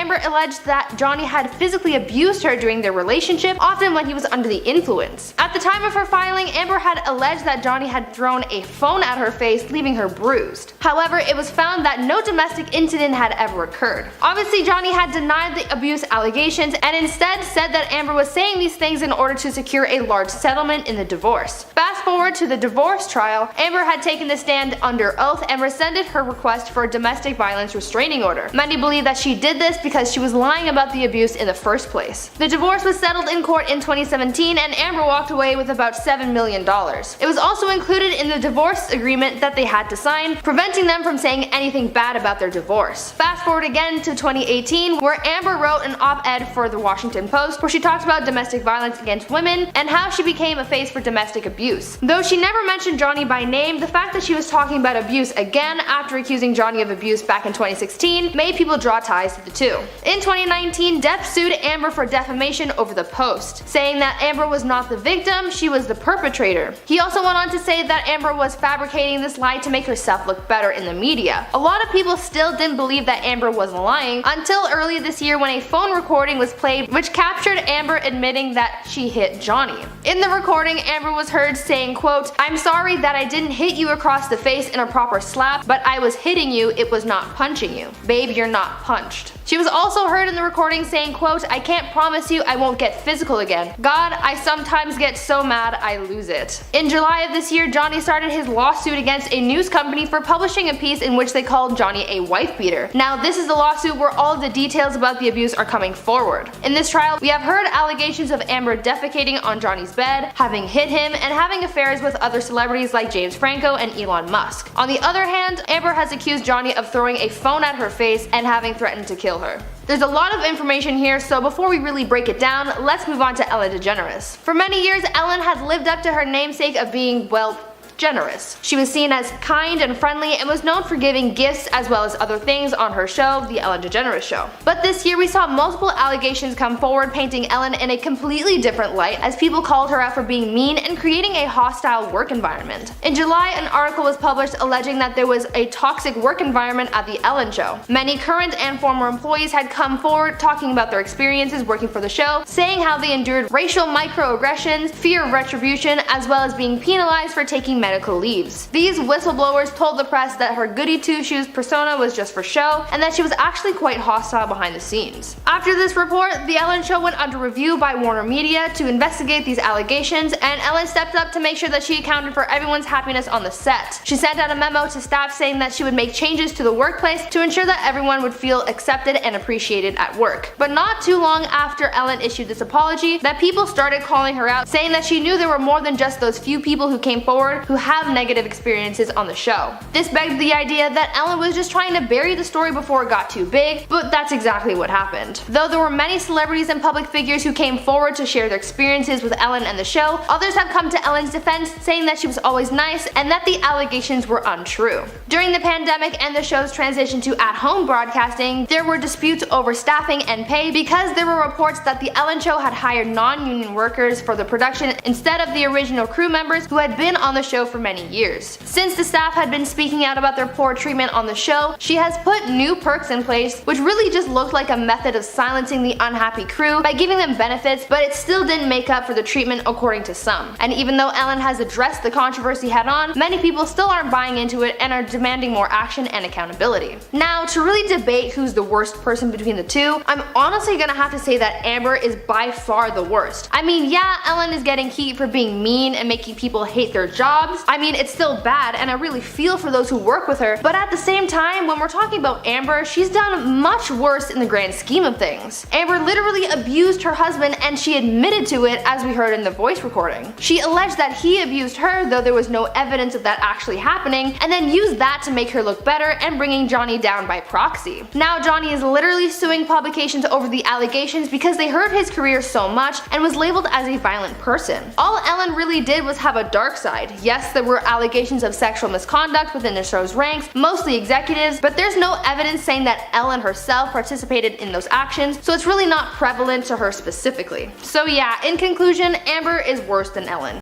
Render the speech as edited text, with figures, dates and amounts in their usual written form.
Amber alleged that Johnny had physically abused her during their relationship, often when he was under the influence. At the time of her filing, Amber had alleged that Johnny had thrown a phone at her face, leaving her bruised. However, it was found that no domestic incident had ever occurred. Obviously, Johnny had denied the abuse allegations and instead said that Amber was saying these things in order to secure a large settlement in the divorce. Fast forward to the divorce trial, Amber had taken the stand under oath and rescinded her request for a domestic violence restraining order. Many believe that she did this because she was lying about the abuse in the first place. The divorce was settled in court in 2017 and Amber walked away with about $7 million. It was also included in the divorce agreement that they had to sign, preventing them from saying anything bad about their divorce. Fast forward again to 2018, where Amber wrote an op-ed for the Washington Post where she talked about domestic violence against women and how she became a face for domestic abuse. Though she never mentioned Johnny by name, the fact that she was talking about abuse again after accusing Johnny of abuse back in 2016 made people draw ties to the two. In 2019, Depp sued Amber for defamation over the post, saying that Amber was not the victim, she was the perpetrator. He also went on to say that Amber was fabricating this lie to make herself look better in the media. A lot of people still didn't believe that Amber was lying until early this year when a phone recording was played which captured Amber admitting that she hit Johnny. In the recording, Amber was heard saying, quote, "I'm sorry that I didn't hit you across the face in a proper slap, but I was hitting you, it was not punching you. Babe, you're not punched." She was also heard in the recording saying, quote, "I can't promise you I won't get physical again. God, I sometimes get so mad I lose it." In July of this year, Johnny started his lawsuit against a news company for publishing a piece in which they called Johnny a wife beater. Now, this is the lawsuit where all of the details about the abuse are coming forward. In this trial, we have heard allegations of Amber defecating on Johnny's bed, having hit him, and having affairs with other celebrities like James Franco and Elon Musk. On the other hand, Amber has accused Johnny of throwing a phone at her face and having threatened to kill her. There's a lot of information here, so before we really break it down, let's move on to Ellen DeGeneres. For many years, Ellen has lived up to her namesake of being, well, generous. She was seen as kind and friendly and was known for giving gifts as well as other things on her show, The Ellen DeGeneres Show. But this year we saw multiple allegations come forward painting Ellen in a completely different light as people called her out for being mean and creating a hostile work environment. In July, an article was published alleging that there was a toxic work environment at The Ellen Show. Many current and former employees had come forward talking about their experiences working for the show, saying how they endured racial microaggressions, fear of retribution, as well as being penalized for taking medical leaves. These whistleblowers told the press that her goody two-shoes persona was just for show and that she was actually quite hostile behind the scenes. After this report, The Ellen Show went under review by Warner Media to investigate these allegations, and Ellen stepped up to make sure that she accounted for everyone's happiness on the set. She sent out a memo to staff saying that she would make changes to the workplace to ensure that everyone would feel accepted and appreciated at work. But not too long after Ellen issued this apology, that people started calling her out, saying that she knew there were more than just those few people who came forward who have negative experiences on the show. This begged the idea that Ellen was just trying to bury the story before it got too big, but that's exactly what happened. Though there were many celebrities and public figures who came forward to share their experiences with Ellen and the show, others have come to Ellen's defense, saying that she was always nice and that the allegations were untrue. During the pandemic and the show's transition to at-home broadcasting, there were disputes over staffing and pay because there were reports that The Ellen Show had hired non-union workers for the production instead of the original crew members who had been on the show for many years. Since the staff had been speaking out about their poor treatment on the show, she has put new perks in place, which really just looked like a method of silencing the unhappy crew by giving them benefits, but it still didn't make up for the treatment according to some. And even though Ellen has addressed the controversy head on, many people still aren't buying into it and are demanding more action and accountability. Now, to really debate who's the worst person between the two, I'm honestly gonna have to say that Amber is by far the worst. I mean, yeah, Ellen is getting heat for being mean and making people hate their jobs. I mean, it's still bad and I really feel for those who work with her, but at the same time, when we're talking about Amber, she's done much worse in the grand scheme of things. Amber literally abused her husband and she admitted to it, as we heard in the voice recording. She alleged that he abused her, though there was no evidence of that actually happening, and then used that to make her look better and bringing Johnny down by proxy. Now Johnny is literally suing publications over the allegations because they hurt his career so much and was labeled as a violent person. All Ellen really did was have a dark side. Yes, there were allegations of sexual misconduct within the show's ranks, mostly executives, but there's no evidence saying that Ellen herself participated in those actions, so it's really not prevalent to her specifically. So yeah, in conclusion, Amber is worse than Ellen.